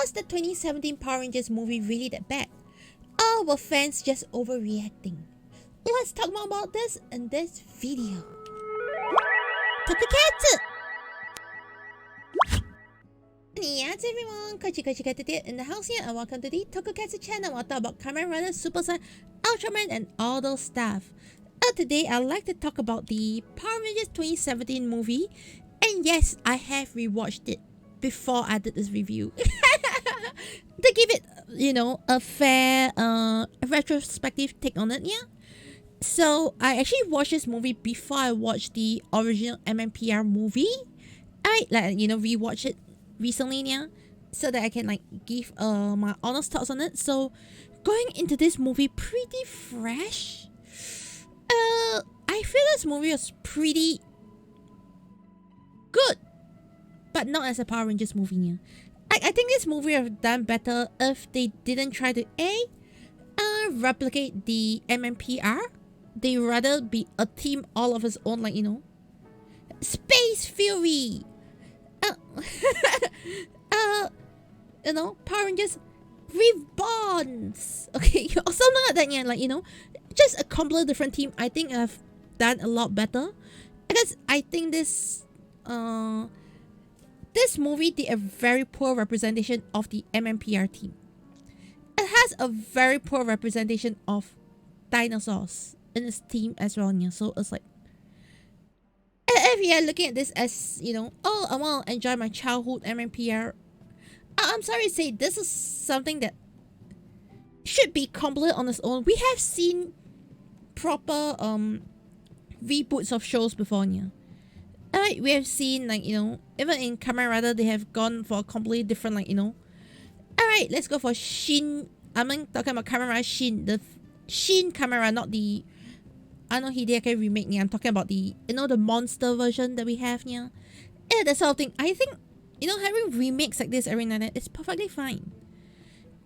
Was the 2017 Power Rangers movie really that bad? Or were fans just overreacting? Let's talk more about this in this video. Tokusatsu! Yes everyone, caturteer in the house here, and welcome to the Tokusatsu channel. I'll talk about Kamen Rider, Super Saiyan, Ultraman, and all those stuff. Today I'd like to talk about the Power Rangers 2017 movie. And yes, I have rewatched it before I did this review. To give it, a fair retrospective take on it, yeah. So I actually watched this movie before I watched the original MMPR movie. I rewatch it recently, yeah, so that I can give my honest thoughts on it. So going into this movie pretty fresh. I feel this movie was pretty good, but not as a Power Rangers movie, yeah. I think this movie would have done better if they didn't try to replicate the MMPR. They rather be a team all of its own, Space Fury. Power Rangers Reborns. Okay, or something like that, yeah. Just a completely different team. I think I've done a lot better, because I think this movie did a very poor representation of the MMPR team. It has a very poor representation of dinosaurs in its team as well, yeah. So it's like, if you're looking at this as, oh, I want to enjoy my childhood MMPR, I'm sorry to say, this is something that should be complete on its own. We have seen proper reboots of shows before, yeah. We have seen, even in Kamen Rider, they have gone for a completely different, Alright, let's go for Shin. I'm talking about Kamen Rider Shin. The Shin Kamen Rider, not the Hideaki remake, yeah. I'm talking about the, the monster version that we have, yeah. Yeah, that sort of thing. I think, having remakes like this every now and then, it's perfectly fine.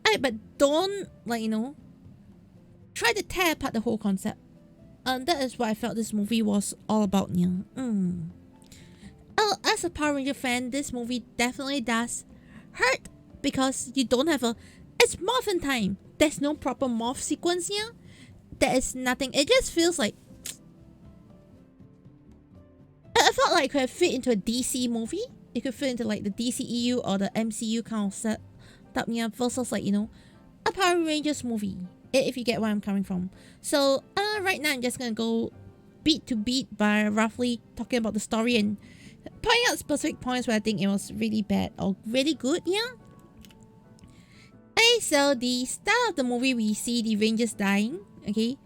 Alright, but don't, try to tear apart the whole concept. And that is what I felt this movie was all about, yeah. As a Power Ranger fan, this movie definitely does hurt, because you don't have it's morphin time. There's no proper morph sequence here. There is nothing. It just feels like, I felt like it could have fit into a DC movie. It could fit into the DCEU or the MCU kind of setup, yeah, versus a Power Rangers movie, if you get where I'm coming from. So right now I'm just gonna go beat to beat by roughly talking about the story and pointing out specific points where I think it was really bad or really good, yeah. Okay, so the start of the movie, we see the Rangers dying, okay,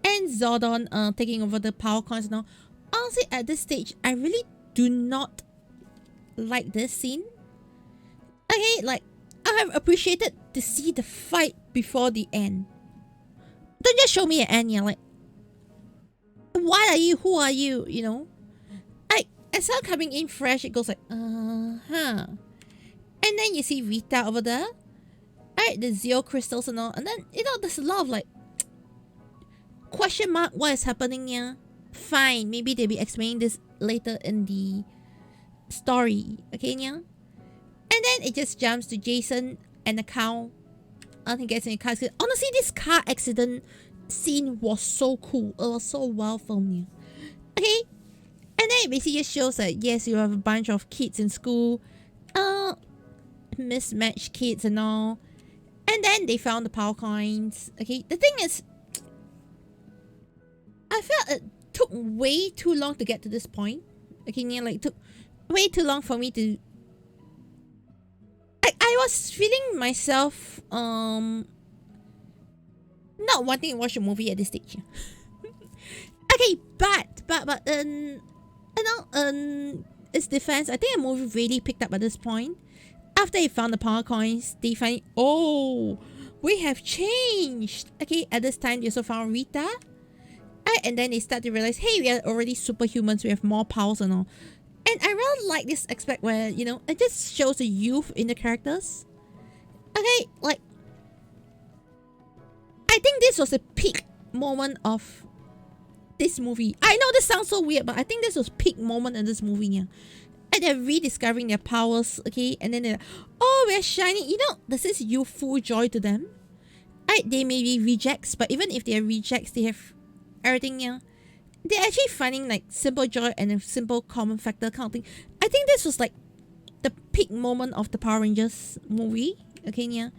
and Zordon taking over the power coins and all. Honestly, at this stage, I really do not like this scene. Okay, I have appreciated to see the fight before the end. Don't just show me an end, yeah, what are you? Who are you? Instead of coming in fresh, it goes like, And then you see Rita over there. Alright, the Zeo crystals and all. And then, there's a lot of question mark, what is happening here? Fine, maybe they'll be explaining this later in the story. Okay, yeah? And then it just jumps to Jason and the cow. And he gets in a car accident. Honestly, this car accident scene was so cool. It was so well filmed, yeah. Okay? And then it basically just shows that, yes, you have a bunch of kids in school. Mismatched kids and all. And then they found the power coins. Okay, the thing is, I felt it took way too long to get to this point. Okay, yeah, it took way too long for me to... I was feeling myself, not wanting to watch a movie at this stage. Okay, but, its defense, I think the movie really picked up at this point. After they found the power coins, they find, oh, we have changed. Okay, at this time, they also found Rita. And then they start to realize, hey, we are already superhumans, we have more powers and all. And I really like this aspect where, it just shows the youth in the characters. Okay, I think this was a peak moment of this movie. I know this sounds so weird, but I think this was peak moment in this movie, yeah. And they're rediscovering their powers, okay? And then they're like, oh, we're shiny. You know, this is youthful joy to them. Right? They may be rejects, but even if they're rejects, they have everything, yeah. They're actually finding like simple joy and a simple common factor kind of thing. I think this was like the peak moment of the Power Rangers movie, okay, yeah.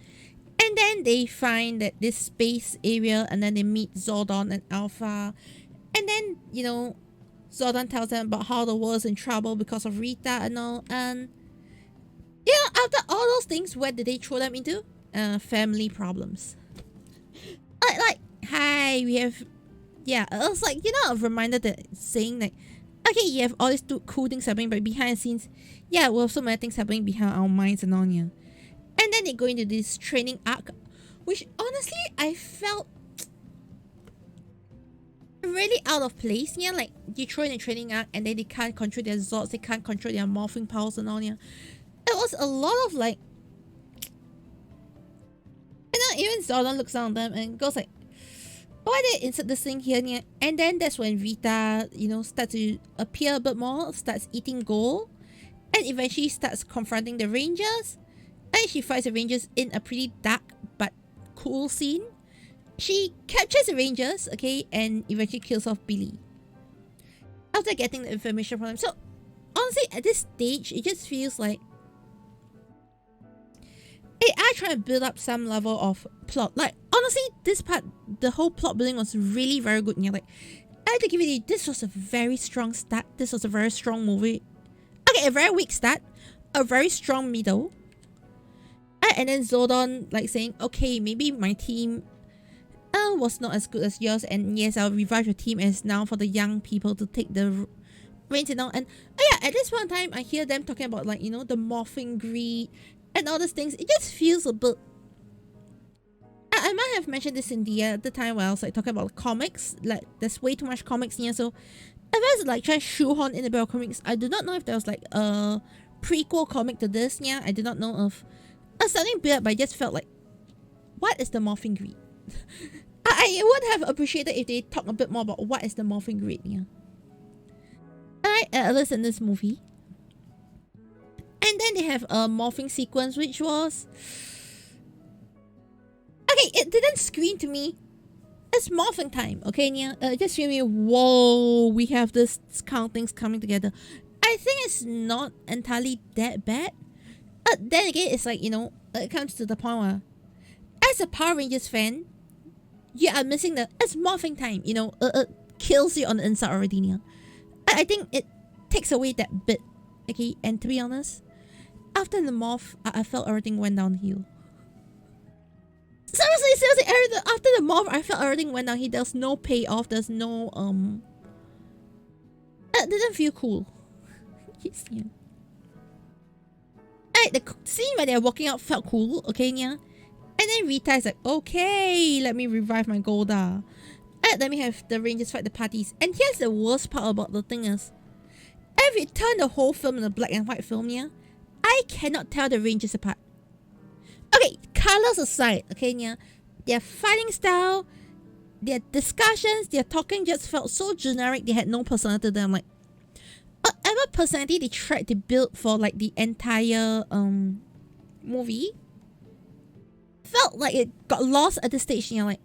And then they find that this space area, and then they meet Zordon and Alpha. And then, you know, Zordon tells them about how the world's in trouble because of Rita and all. And, you know, after all those things, where did they throw them into? Family problems. Like, hi, we have... Yeah, it was like, you know, a reminder that saying like, okay, you have all these cool things happening, but behind the scenes, yeah, we have so many things happening behind our minds and all, yeah. And then they go into this training arc, which honestly, I felt really out of place, yeah. Like, you throw in a training arc and then they can't control their Zords, they can't control their morphing powers and all, yeah. It was a lot of like... And then even Zordon looks down on them and goes like, why did they insert this thing here, yeah? And then that's when Rita, you know, starts to appear a bit more, starts eating gold, and eventually starts confronting the Rangers. And she fights the Rangers in a pretty dark but cool scene. She captures the Rangers, okay, and eventually kills off Billy after getting the information from them. So, honestly, at this stage, it just feels like they are trying to build up some level of plot. Like, honestly, this part, the whole plot building was really very good. And you're like, I have to give it, this was a very strong start. This was a very strong movie. Okay, a very weak start, a very strong middle. And then Zordon like saying, okay, maybe my team was not as good as yours, and yes, I'll revive your team as now for the young people to take the reins and all. And yeah, at this point in time, I hear them talking about like, you know, the morphing greed and all these things. It just feels a bit... I might have mentioned this in the time where I was like talking about comics. Like, there's way too much comics here, so I was like trying to shoehorn in a bit of comics. I do not know if there was like a prequel comic to this. Yeah, I do not know of something weird, but I just felt like, what is the morphing greed? I would have appreciated if they talk a bit more about what is the morphing greed. Yeah, at least in this movie. And then they have a morphing sequence, which was... Okay, it didn't scream to me, it's morphing time, okay, yeah? It just screamed me, whoa, we have this kind of things coming together. I think it's not entirely that bad. Then again, it's like, you know, it comes to the point where, as a Power Rangers fan, you are missing the, it's morphing time, you know, it kills you on the inside already, yeah? I think it takes away that bit, okay? And to be honest, after the morph, I felt everything went downhill. Seriously, after the morph, I felt everything went downhill. There's no payoff, there's no, it didn't feel cool. Yes, yeah. The scene where they're walking out felt cool, okay, yeah? And then Rita is like, okay, let me revive my Golda. Let me have the Rangers fight the parties. And here's the worst part about the thing is, if you turn the whole film in a black and white film, yeah, I cannot tell the Rangers apart. Okay, colors aside, okay, yeah, their fighting style, their discussions, their talking just felt so generic, they had no personality to them. Like, whatever personality they tried to build for like the entire movie felt like it got lost at the stage. You know, like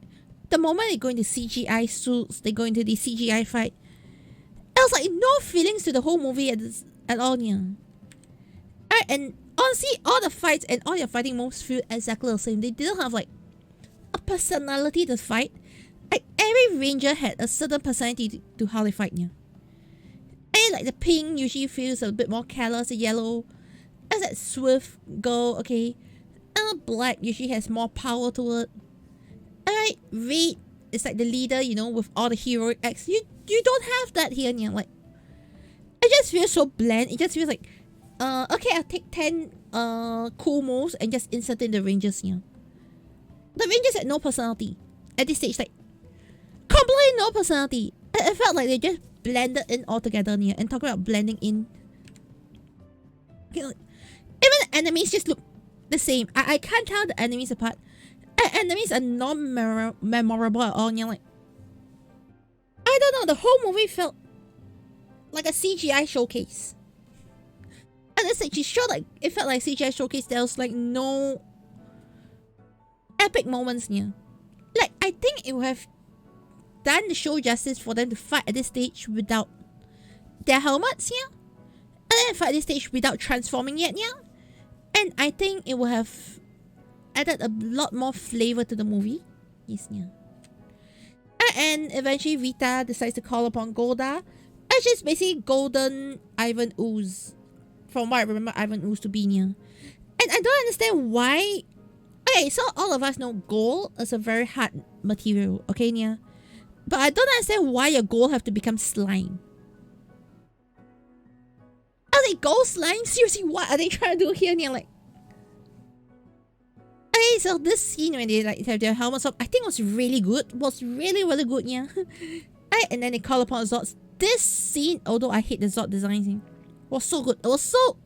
the moment they go into CGI suits, they go into the CGI fight, it was like no feelings to the whole movie at all. Yeah. And honestly, all the fights and all your fighting moves feel exactly the same. They didn't have like a personality to fight. Like every ranger had a certain personality to how they fight. Yeah. And like the pink usually feels a bit more careless, the yellow as that swift girl, okay. And the black usually has more power to it. Alright, red is like the leader, you know, with all the heroic acts. You don't have that here, yeah. Like, it just feels so bland. It just feels like, okay, I'll take 10 cool moves and just insert in the Rangers, yeah. The Rangers had no personality at this stage, like completely no personality. It felt like they just blended in all together, yeah. And talking about blending in, okay, like, even the enemies just look the same. I can't tell the enemies apart. Enemies are not memorable at all. And you're like, I don't know. The whole movie felt like a CGI showcase. this stage, it showed like it felt like CGI showcase. There was like no epic moments here. Like I think it would have done the show justice for them to fight at this stage without their helmets here, and then fight at this stage without transforming yet here. And I think it would have added a lot more flavor to the movie. Yes, yeah. And eventually Rita decides to call upon Golda, which is basically golden Ivan Ooze, from what I remember Ivan Ooze to be near. And I don't understand why. Okay, so all of us know gold is a very hard material, okay, Nia? But I don't understand why your gold have to become slime. Are they gold slime? Seriously, what are they trying to do here, Nia? Like, okay, so this scene when they like have their helmets up, I think was really good. Was really, really good, yeah. And then they call upon Zods. This scene, although I hate the Zod design, was so good. It was so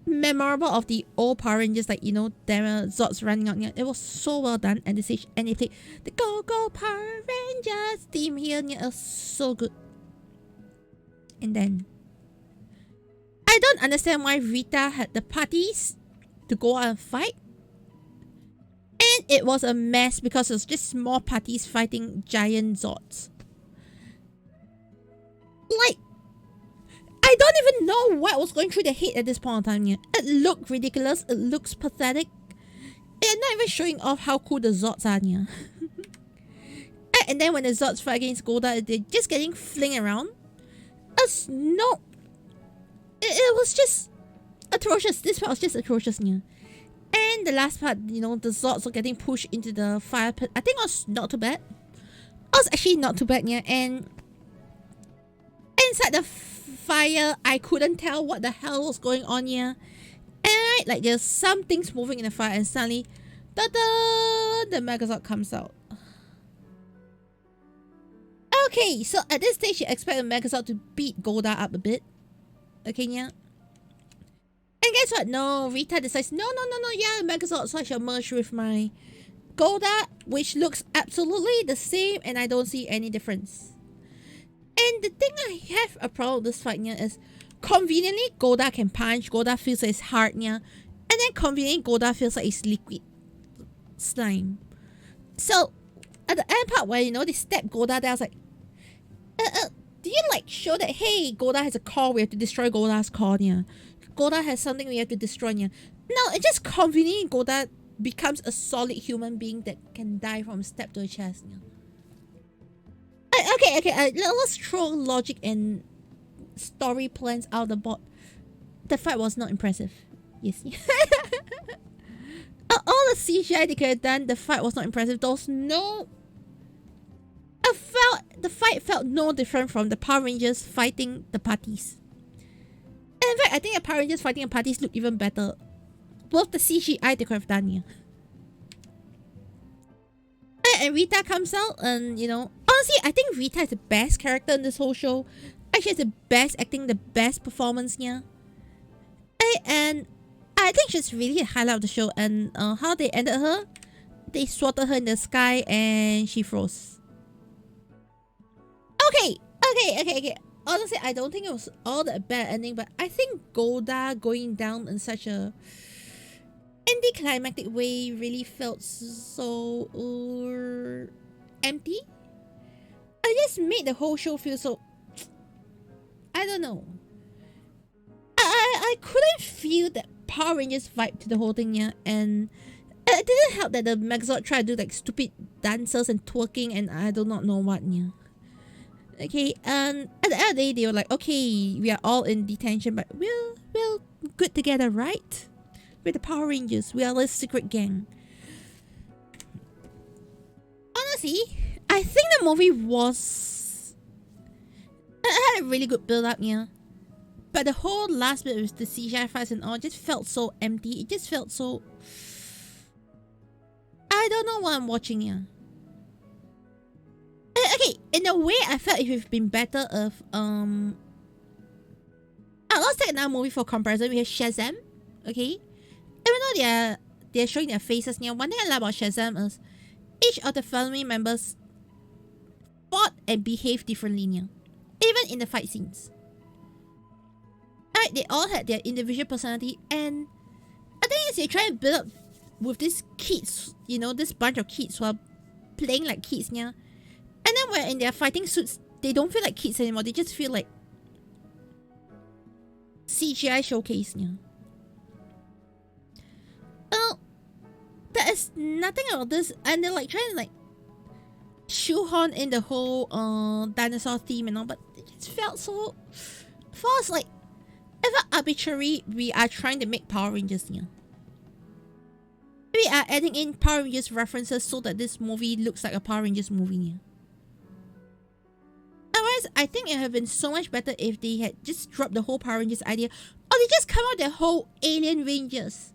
memorable of the old Power Rangers, like, you know, there are Zods running out here. It was so well done at this stage, and they played the Go Go Power Rangers theme here. It was so good. And then I don't understand why Rita had the parties to go out and fight. And it was a mess because it was just small parties fighting giant Zods. Like, I don't even know what was going through their head at this point in time yet. It looked ridiculous. It looks pathetic. They're not even showing off how cool the Zods are here. And then when the Zods fight against Golda, they're just getting flinged around. It's no... It was just atrocious. This part was just atrocious here. And the last part, you know, the Zods were getting pushed into the fire pit. I think it was not too bad. It was actually not too bad, yeah. And inside the fire, I couldn't tell what the hell was going on here. And like there's some things moving in the fire, and suddenly, ta-da! The Megazord comes out. Okay, so at this stage, you expect the Megazord to beat Golda up a bit. Okay, yeah. And guess what? No, Rita decides, no, yeah, Megazord, so I shall merge with my Golda, which looks absolutely the same, and I don't see any difference. And the thing I have a problem with this fight here is, conveniently, Golda can punch, Golda feels like it's hard here, and then conveniently, Golda feels like it's liquid slime. So, at the end part where, you know, they step Golda there, I was like, do you like show that, hey, Golda has a core, we have to destroy Golda's core here. Golda has something we have to destroy here. No, it just conveniently Golda becomes a solid human being that can die from a step to a chest here. Okay, let's throw logic and story plans out the board. The fight was not impressive. Yes. All the CGI they could have done, the fight was not impressive. There was no... the fight felt no different from the Power Rangers fighting the parties. And in fact, I think the Power Rangers fighting the parties look even better. Both the CGI they could have done here. And Rita comes out, and you know, honestly, I think Rita is the best character in this whole show. Actually, has the best acting, the best performance here. And I think she's really a highlight of the show. And how they ended her, they swatted her in the sky and she froze. Okay. Honestly, I don't think it was all that bad ending, but I think Golda going down in such a anticlimactic way really felt so empty. It just made the whole show feel so... I don't know. I couldn't feel that Power Rangers vibe to the whole thing, yeah. And it didn't help that the Megazord tried to do like stupid dances and twerking and I do not know what, yeah. Okay, and at the end of the day, they were like, okay, we are all in detention, but we're good together, right? We're the Power Rangers. We are a secret gang. Honestly, I think the movie was... It had a really good build-up, yeah. But the whole last bit with the CGI fights and all just felt so empty. It just felt so... I don't know what I'm watching here. Okay, in a way, I felt it would have been better if... let's take another movie for comparison. We have Shazam, okay? Even though they're showing their faces here, one thing I love about Shazam is each of the family members fought and behaved differently here, even in the fight scenes. Alright, they all had their individual personality, and I think as they try to build up with these kids, you know, this bunch of kids who are playing like kids, yeah. And then when in their fighting suits, they don't feel like kids anymore. They just feel like CGI showcase, yeah. There is nothing about this, and they're like trying to like shoehorn in the whole dinosaur theme and all, but it just felt so for us like ever arbitrary. We are trying to make Power Rangers, yeah. We are adding in Power Rangers references so that this movie looks like a Power Rangers movie, yeah. Otherwise, I think it would have been so much better if they had just dropped the whole Power Rangers idea, or they just come out their whole Alien Rangers,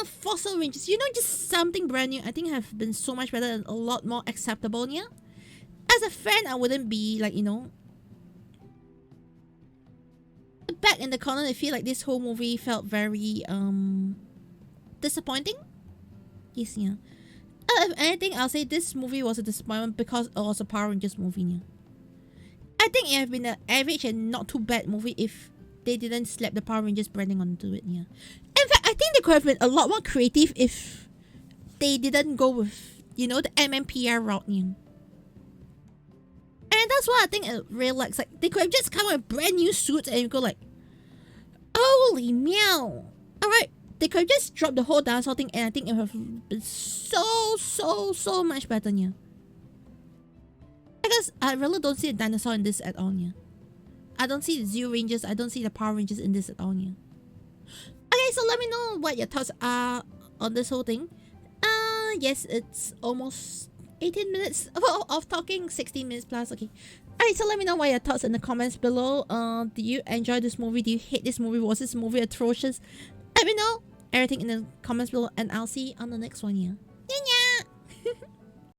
Fossil Rangers, you know, just something brand new. I think have been so much better and a lot more acceptable, yeah. As a fan, I wouldn't be like, you know, back in the corner. I feel like this whole movie felt very disappointing. Yes, yeah. If anything, I'll say this movie was a disappointment because it was a Power Rangers movie, yeah. I think it would have been an average and not too bad movie if they didn't slap the Power Rangers branding onto it, yeah. In fact, I think they could have been a lot more creative if they didn't go with, you know, the MMPR route, yeah. And that's what I think it really likes. Like, they could have just come with brand new suits and go like, holy meow. Alright, they could have just dropped the whole dinosaur thing, and I think it would have been so much better, yeah. Because I really don't see a dinosaur in this at all, yeah. I don't see the Zeo Rangers, I don't see the Power Rangers in this at all, yeah. Okay, so let me know what your thoughts are on this whole thing. Yes, it's almost 18 minutes of talking, 16 minutes plus, okay. Alright, so let me know what your thoughts in the comments below. Do you enjoy this movie? Do you hate this movie? Was this movie atrocious? Let me know everything in the comments below, and I'll see you on the next one, yeah.